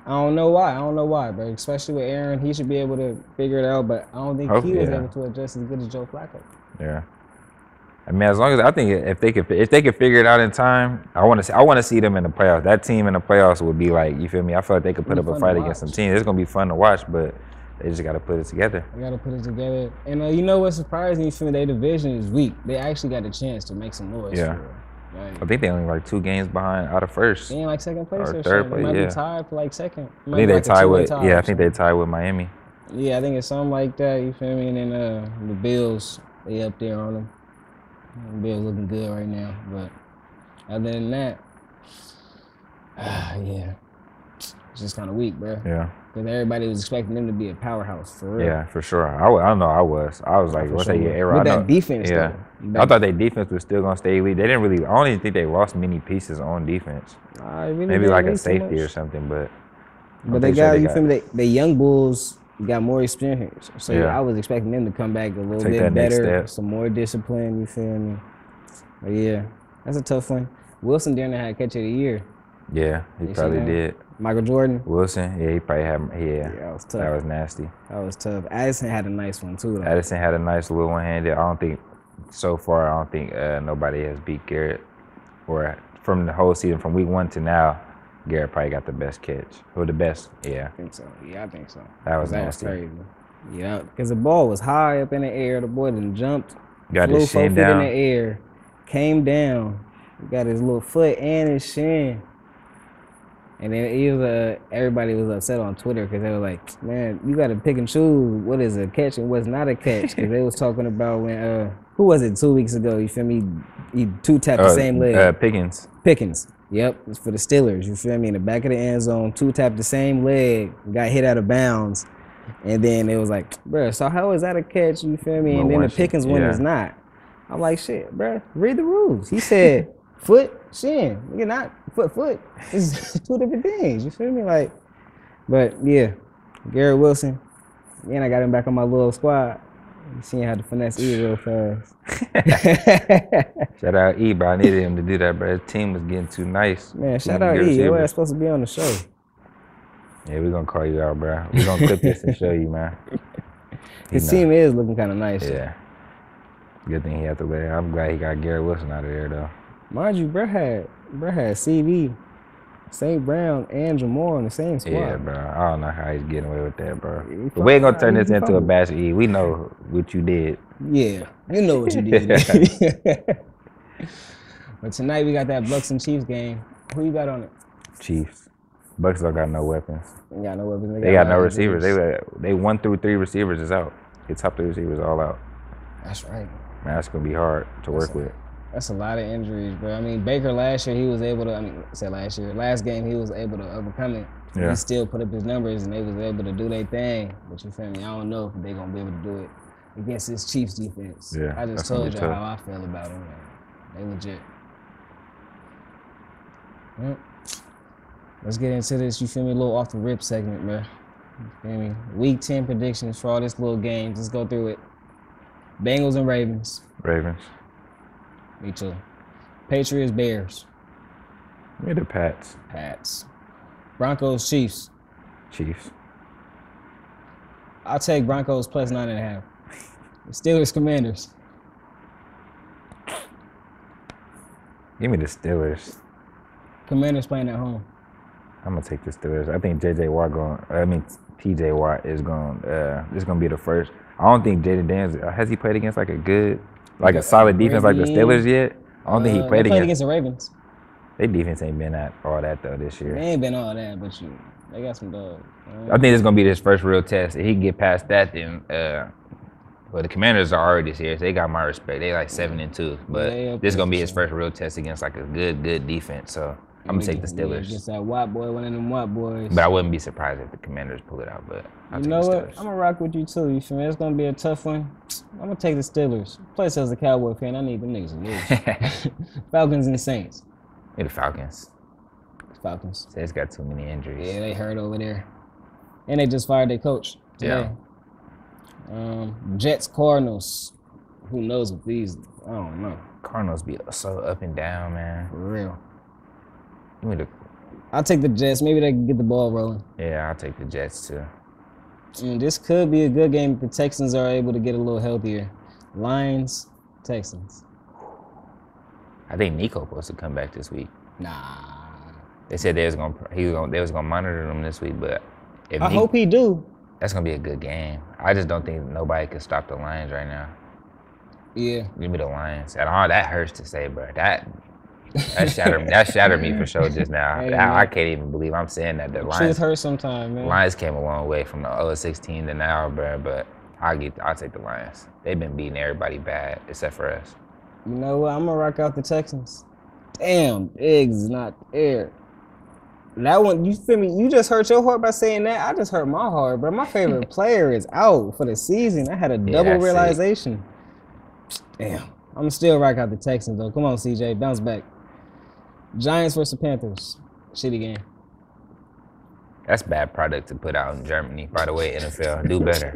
I don't know why, bro. Especially with Aaron, he should be able to figure it out, but I don't think he was able to adjust as good as Joe Flacco. Yeah. I mean, as long as I think if they could figure it out in time, I want to see them in the playoffs. That team in the playoffs would be like, you feel me? I feel like they could put up a fight against some teams. It's gonna be fun to watch, but they just gotta put it together. They gotta put it together. And you know what's surprising? You feel me? Their division is weak. They actually got a chance to make some noise. Yeah. Right. I think they only like 2 games behind out of first. They ain't like second place or third place. They might be tied for like second. I think they tied with. I think they tied with Miami. Yeah, I think it's something like that. You feel me? And then the Bills, they up there on them. The Bills looking good right now, but other than that, it's just kind of weak, bro. Yeah. Because everybody was expecting them to be a powerhouse for real. Yeah, for sure. I know I was. I was like, once they get A-Rod. With that defense, though. I thought their defense was still gonna stay elite. They didn't really. I don't even think they lost many pieces on defense. Really maybe like a safety or something, but they got, you feel me? They young Bulls got more experience, so I was expecting them to come back a little bit better, some more discipline. You feel me? But yeah, that's a tough one. Wilson during had catch of the year. Yeah, he You probably seen that? did. Michael Jordan. Wilson, yeah, he probably had. Yeah, that was tough. That was nasty. That was tough. Addison had a nice one too, though. Addison had a nice little one-handed. I don't think nobody has beat Garrett, or from the whole season from week 1 to now. Garrett probably got the best catch, or the best. Yeah, I think so. Yeah, I think so. that was That was nasty. crazy. Yeah, because the ball was high up in the air. The boy then jumped, Got flew his 4 shin feet in the down. air, came down, got his little foot and his shin. And then everybody was upset on Twitter because they were like, man, you got to pick and choose what is a catch and what's not a catch. Because they was talking about when, who was it 2 weeks ago? You feel me? He two-tapped the same leg. Pickens. Yep, it's for the Steelers. You feel me? In the back of the end zone, two-tapped the same leg, got hit out of bounds. And then it was like, bruh, so how is that a catch? You feel me? And then the Pickens one is not. I'm like, shit, bruh, read the rules. He said foot, shin. You're not foot. It's 2 different things. You feel me? Like, but yeah, Garrett Wilson. And I got him back on my little squad. You seen how to finesse E real fast. Shout out E, bro. I needed him to do that, bro. His team was getting too nice. Man, shout out E. Your ass supposed to be on the show. Yeah, we're gonna call you out, bro. We're gonna clip this and show you, man. His team is looking kind of nice. Yeah. Good thing he had to let. I'm glad he got Garrett Wilson out of there, though. Mind you, bro had CD, St. Brown, and Jamar on the same squad. Yeah, bro. I don't know how he's getting away with that, bro. But we ain't gonna turn this into a bash E. We know what you did. Yeah, you know what you did. But tonight we got that Bucks and Chiefs game. Who you got on it? Chiefs. Bucks don't got no weapons. They got no weapons. They got no receivers. They 1 through 3 receivers is out. The top 3 receivers all out. That's right. Man, that's gonna be hard to work with. That's a lot of injuries, bro. I mean, Baker last year, he was able to, last game, he was able to overcome it. Yeah. He still put up his numbers and they was able to do their thing. But you feel me? I don't know if they're going to be able to do it against this Chiefs defense. Yeah, I just told you how I feel about them. They legit. Let's get into this, you feel me, a little off the rip segment, man. You feel me? Week 10 predictions for all this little game. Let's go through it. Bengals and Ravens. Ravens. Me too. Patriots, Bears. Me the Pats. Pats. Broncos, Chiefs. Chiefs. I'll take Broncos plus 9.5. Steelers, Commanders. Give me the Steelers. Commanders playing at home. I'm gonna take the Steelers. I think TJ Watt is going. This is gonna be the first. I don't think Jaydan has he played against like a solid defense like the Steelers yet? I don't think he played against the Ravens. Their defense ain't been at all that though this year. They ain't been all that, but they got some dogs. I think it's gonna be his first real test. If he can get past that, then well, the Commanders are already serious. They got my respect. They like 7-2, but this is gonna be his first real test against like a good defense. So I'm gonna take the Steelers. Against that Watt boy, one of them Watt boys. But I wouldn't be surprised if the Commanders pull it out. But I'll you know what? I'm gonna rock with you too. You feel me? It's gonna be a tough one. I'm gonna take the Steelers. Plus, as a Cowboy fan, I need them niggas to lose. Falcons and Saints. Yeah, the Falcons. Falcons. Saints got too many injuries. Yeah, they hurt over there, and they just fired their coach today. Yeah. Jets, Cardinals. Who knows what these? I don't know. Cardinals be so up and down, man. For real. I'll take the Jets. Maybe they can get the ball rolling. Yeah, I'll take the Jets too. And this could be a good game if the Texans are able to get a little healthier. Lions, Texans. I think Nico supposed to come back this week. Nah. They said they was gonna monitor him this week, but I hope he do. That's gonna be a good game. I just don't think nobody can stop the Lions right now. Yeah. Give me the Lions. And all that hurts to say, bro. That shattered me for sure just now. Hey, I can't even believe I'm saying that. The Lions truth hurts sometimes, man. Lions came a long way from the 0-16 to now, bro. But I'll take the Lions. They've been beating everybody bad except for us. You know what? I'm gonna rock out the Texans. Damn, Eggs is not there. That one, you feel me? You just hurt your heart by saying that. I just hurt my heart, bro. My favorite player is out for the season. I had a double realization. Damn. I'm still rock out the Texans though. Come on, CJ, bounce back. Giants versus Panthers. Shitty game. That's bad product to put out in Germany. By the way, NFL, do better.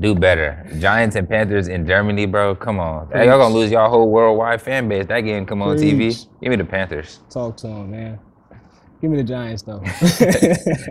Do better. Giants and Panthers in Germany, bro. Come on. Hey, y'all gonna lose y'all whole worldwide fan base. That game come on TV. Give me the Panthers. Talk to him, man. Give me the Giants though.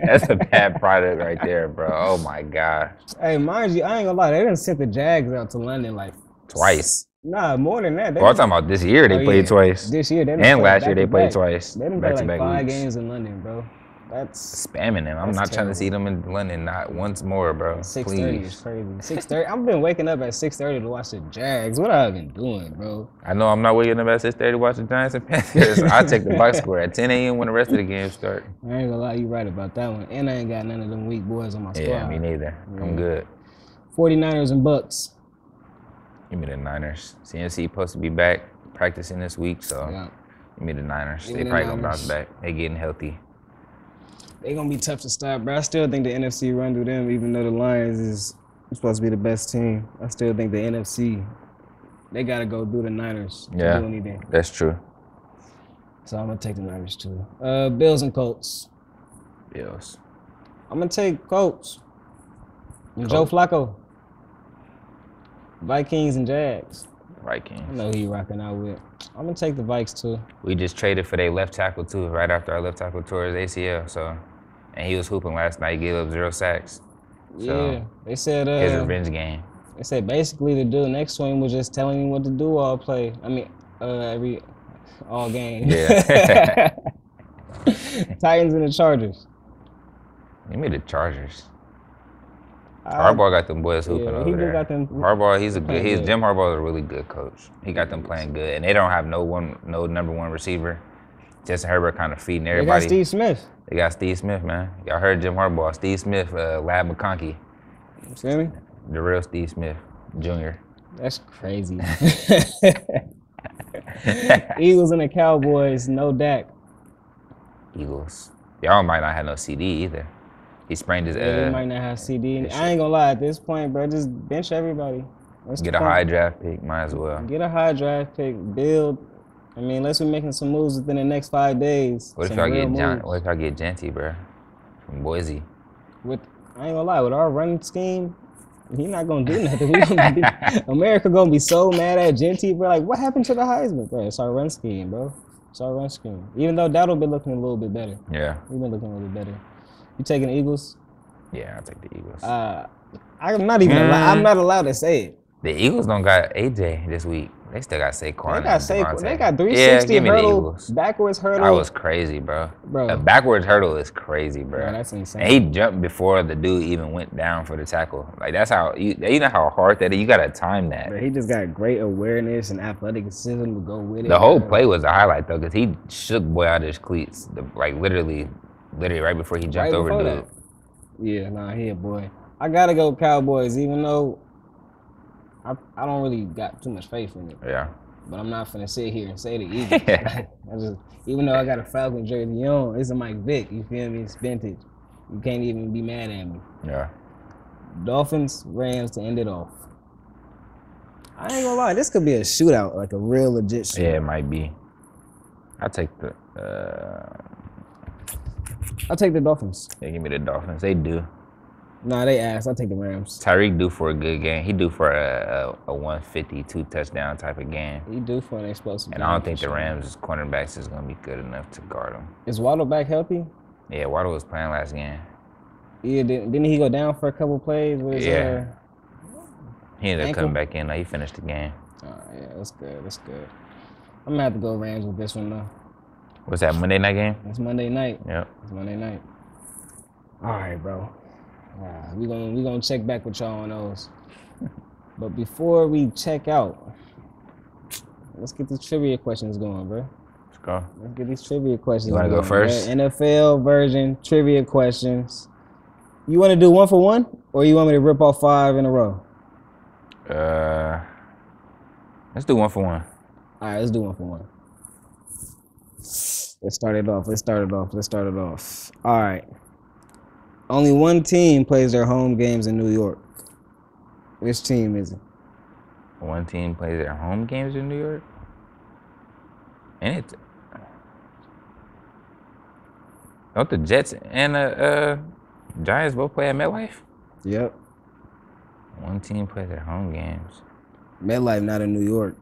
That's a bad product right there, bro. Oh my god. Hey, mind you, I ain't gonna lie. They didn't send the Jags out to London like Twice. Nah, more than that. Well, I'm talking about this year they played twice. This year they didn't and play last year they played twice. They didn't play like back-to-back 5 weeks. games in London, bro. That's spamming them. I'm not trying to see them in London not once more, bro. 6:30 is crazy. 6:30. I've been waking up at 6:30 to watch the Jags. What have I been doing, bro? I know I'm not waking up at 6:30 to watch the Giants and Panthers. I'll check the box score at 10 a.m. when the rest of the games start. I ain't gonna lie, you right about that one. And I ain't got none of them weak boys on my squad. Yeah, me neither. I'm good. 49ers and Bucks. Give me the Niners. CNC supposed to be back practicing this week, so give me the Niners. They probably gonna bounce back. They getting healthy. They gonna be tough to stop, bro. I still think the NFC run through them, even though the Lions is supposed to be the best team. I still think the NFC, they gotta go through the Niners to do anything. That's true. So I'm gonna take the Niners too. Bills and Colts. Bills. I'm gonna take Colts. And Joe Flacco. Vikings and Jags. Vikings. I know who you rocking out with. I'm gonna take the Vikes too. We just traded for their left tackle too, right after our left tackle tore his ACL. So, and he was hooping last night. He gave up 0 sacks. So, they said his revenge game. They said basically the dude next to him was just telling him what to do all play. I mean, all game. Yeah. Titans and the Chargers. Give me the Chargers. Harbaugh got them boys hooping over there. Harbaugh, Jim Harbaugh is a really good coach. He got them playing good, and they don't have no number one receiver. Justin Herbert kind of feeding everybody. They got Steve Smith. They got Steve Smith, man. Y'all heard Jim Harbaugh. Steve Smith, Lab McConkey. You see me? The real Steve Smith Jr. That's crazy. Eagles and the Cowboys, no Dak. Eagles. Y'all might not have no CD either. He sprained his. He might not have CD. I ain't gonna lie. At this point, bro, just bench everybody. Get a high draft pick. Might as well. Get a high draft pick. Build. I mean, unless we're making some moves within the next 5 days. What if y'all get Genty, bro, from Boise? I ain't gonna lie. With our running scheme, he not gonna do nothing. America gonna be so mad at Genty, bro. Like, what happened to the Heisman, bro? It's our run scheme, bro. It's our run scheme. Even though that'll be looking a little bit better. Yeah. We've been looking a little bit better. You taking the Eagles? Yeah, I'll take the Eagles. I'm not even. I'm not allowed to say it. The Eagles don't got AJ this week. They still got Saquon. They got Saquon. They got 360 hurdle, backwards hurdle. That was crazy, bro. A backwards hurdle is crazy, bro. Yeah, that's insane. And he jumped before the dude even went down for the tackle. Like, that's how you know how hard that is. You gotta time that. But he just got great awareness and athleticism to go with it. The whole play was a highlight though, because he shook boy out his cleats. Like literally right before he jumped over dude. Yeah, nah, he a boy. I gotta go Cowboys, even though I don't really got too much faith in it. Yeah. But I'm not finna sit here and say the Eagles. Even though I got a Falcon jersey on, it's a Mike Vick. You feel me? It's vintage. You can't even be mad at me. Yeah. Dolphins, Rams to end it off. I ain't gonna lie, this could be a shootout, like a real legit shootout. Yeah, it might be. I'll take the Dolphins. Yeah, give me the Dolphins. They do. Nah, they ass. I'll take the Rams. Tyreek due for a good game. He due for a 152 touchdown type of game. He due for an explosive game. And I don't think the Rams' cornerbacks is going to be good enough to guard him. Is Waddle back healthy? Yeah, Waddle was playing last game. Yeah, didn't he go down for a couple plays? Yeah. He ended up coming back in. He finished the game. Yeah, that's good. That's good. I'm going to have to go Rams with this one, though. What's that, Monday night game? It's Monday night. Yep. It's Monday night. All right, bro. We gonna check back with y'all on those. But before we check out, let's get these trivia questions going, bro. Let's go. Let's get these trivia questions going. You want to go first? Bro. NFL version trivia questions. You want to do 1 for 1, or you want me to rip off 5 in a row? Let's do 1 for 1. All right, let's do 1 for 1. Let's start it off. All right. Only one team plays their home games in New York. Which team is it? One team plays their home games in New York? And don't the Jets and Giants both play at MetLife? Yep. One team plays their home games. MetLife not in New York.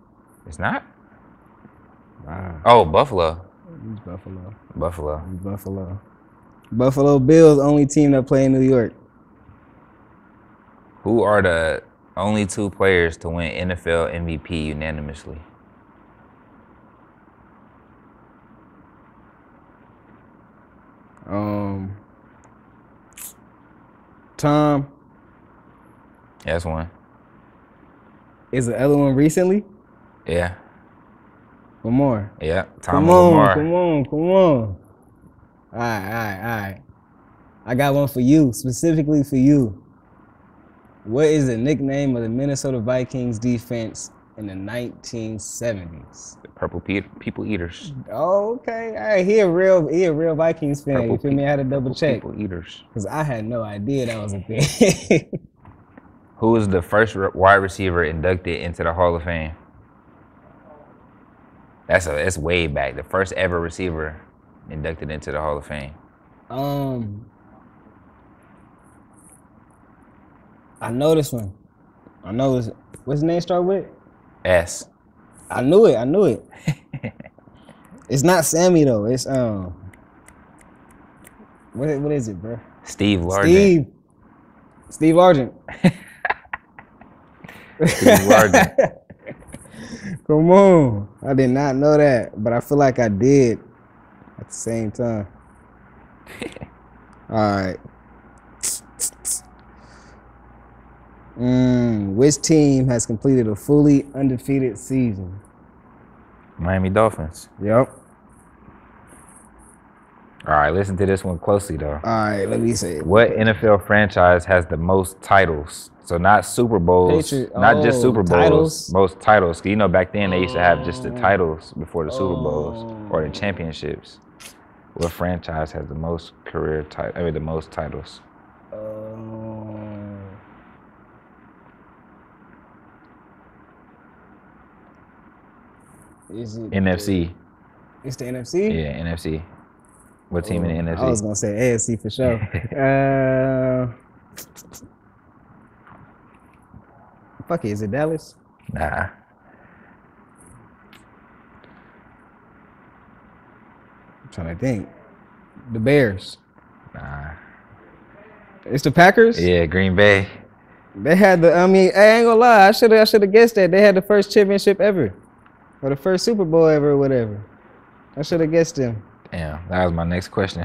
It's not? Wow. Oh, Buffalo. It's Buffalo. Buffalo. It's Buffalo. Buffalo Bills, only team that play in New York. Who are the only 2 players to win NFL MVP unanimously? Tom. That's one. Is the other one recently? Yeah. Lamar. Yeah. Tom Come and on, Lamar. come on, come on. All right. I got one for you, specifically for you. What is the nickname of the Minnesota Vikings defense in the 1970s? The Purple People Eaters. Oh, okay. All right, he a real Vikings fan. You feel me? I had to double check. People Eaters. Because I had no idea that was a thing. Who was the first wide receiver inducted into the Hall of Fame? That's way back. The first ever receiver inducted into the Hall of Fame. I know this one. I know this. What's his name start with? S. I knew it. It's not Sammy though. It's what is it, bro? Steve Largent. Steve Largent. Steve Largent. Come on. I did not know that, but I feel like I did at the same time. All right. Which team has completed a fully undefeated season? Miami Dolphins. Yep. All right, listen to this one closely though. All right, let me see. What NFL franchise has the most titles? So not Super Bowls, not just Super Bowls, titles? most titles. 'Cause you know back then they used to have just the titles before the Super Bowls or the championships. What franchise has the most the most titles? Is it NFC. It's the NFC? Yeah, NFC. What team in the NFC? I was gonna say AFC for sure. Fuck it, is it Dallas? Nah. I'm trying to think. The Bears. Nah. It's the Packers? Yeah, Green Bay. They had I ain't gonna lie, I should have guessed that. They had the first championship ever. Or the first Super Bowl ever or whatever. I should have guessed them. Damn, that was my next question.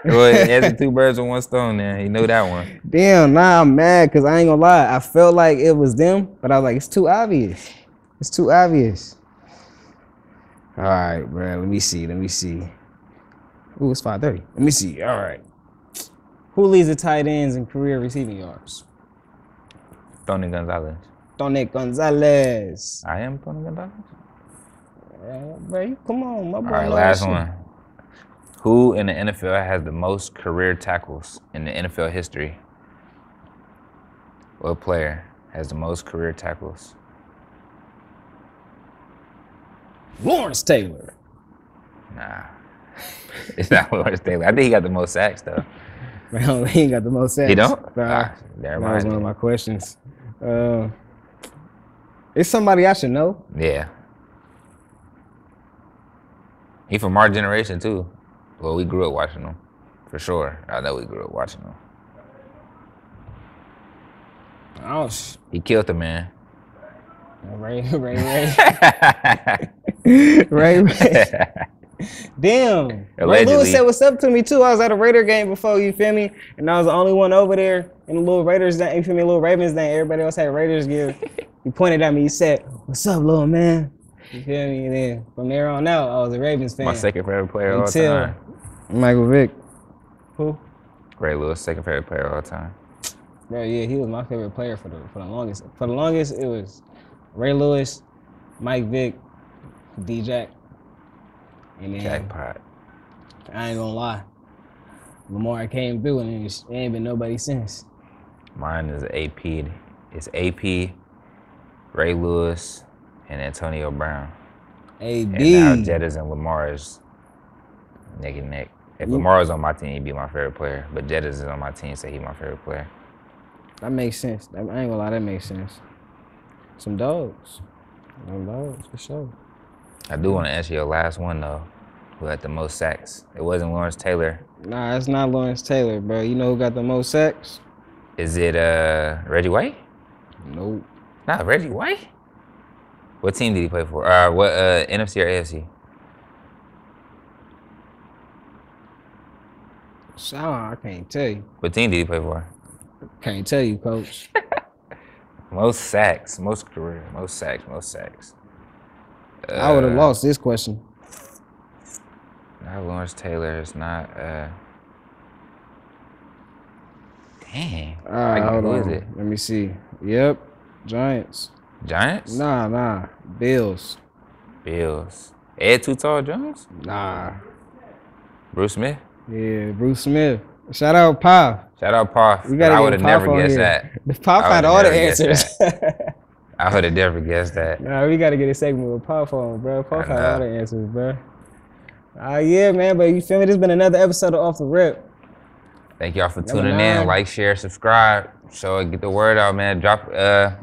Well, it's 2 birds with 1 stone then. You know that one. Damn, nah, I'm mad because I ain't gonna lie. I felt like it was them, but I was like, it's too obvious. It's too obvious. All right, bro. Let me see. Ooh, it's 5:30. Let me see. All right. Who leads the tight ends in career receiving yards? Tony Gonzalez. Tony Gonzalez. I am Tony Gonzalez? Bro, come on, my boy. All right, last one. Who in the NFL has the most career tackles in the NFL history? What player has the most career tackles? Lawrence Taylor. Nah. It's not Lawrence Taylor. I think he got the most sacks, though. Well, he ain't got the most sacks. He don't? That never was mind. one of my questions. It's somebody I should know. Yeah. He from our generation, too. Well, we grew up watching him. For sure. I know we grew up watching him. Oh, He killed the man. Ray. Damn. Ray Lewis said what's up to me too. I was at a Raider game before, you feel me? And I was the only one over there in the little Raiders game, you feel me? Little Ravens game. Everybody else had Raiders gear. He pointed at me, he said, "What's up, little man?" You feel me? And then from there on out, I was a Ravens fan. My second favorite player of all time. Michael Vick. Who? Ray Lewis, second favorite player of all time. Bro, yeah, he was my favorite player for the longest. For the longest, it was Ray Lewis, Mike Vick, D-Jack. And then, Jackpot. I ain't gonna lie, Lamar came through and it ain't been nobody since. Mine is AP. It's AP, Ray Lewis, and Antonio Brown. AB. And now Jettas and Lamar is neck and neck. If Lamar was on my team, he'd be my favorite player. But Jettas is on my team, so he's my favorite player. That makes sense. I ain't gonna lie, that makes sense. Some dogs. Some dogs, for sure. I do want to answer your last one, though. Who had the most sacks? It wasn't Lawrence Taylor. Nah, it's not Lawrence Taylor, bro. You know who got the most sacks? Is it Reggie White? Nope. Not Reggie White. What team did he play for? What NFC or AFC? I can't tell you. What team did he play for? Can't tell you, coach. Most sacks, most career, most sacks. I would have lost this question. Not Lawrence Taylor. It's not. Dang. Who is it? Let me see. Yep, Giants. Giants? Nah. Bills. Ed Too Tall Jones? Nah. Bruce Smith? Yeah, Bruce Smith. Shout out Pop. We gotta I would have never guessed that. Pop had all the answers. I would have never guessed that. Nah, we gotta get a segment with Pop on, bro. Pop had all the answers, bro. Yeah, man, but you feel me? This has been another episode of Off the Rip. Thank y'all for tuning in. Like, share, subscribe. Get the word out, man. Drop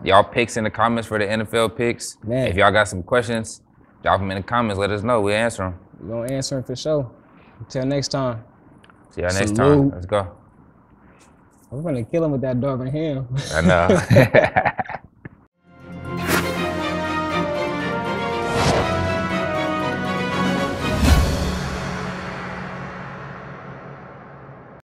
y'all picks in the comments for the NFL picks. Man. If y'all got some questions, drop them in the comments. Let us know. We'll answer them. We're gonna answer them for sure. Until next time. See y'all next time. Let's go. I'm gonna kill him with that Darvin Ham. I know.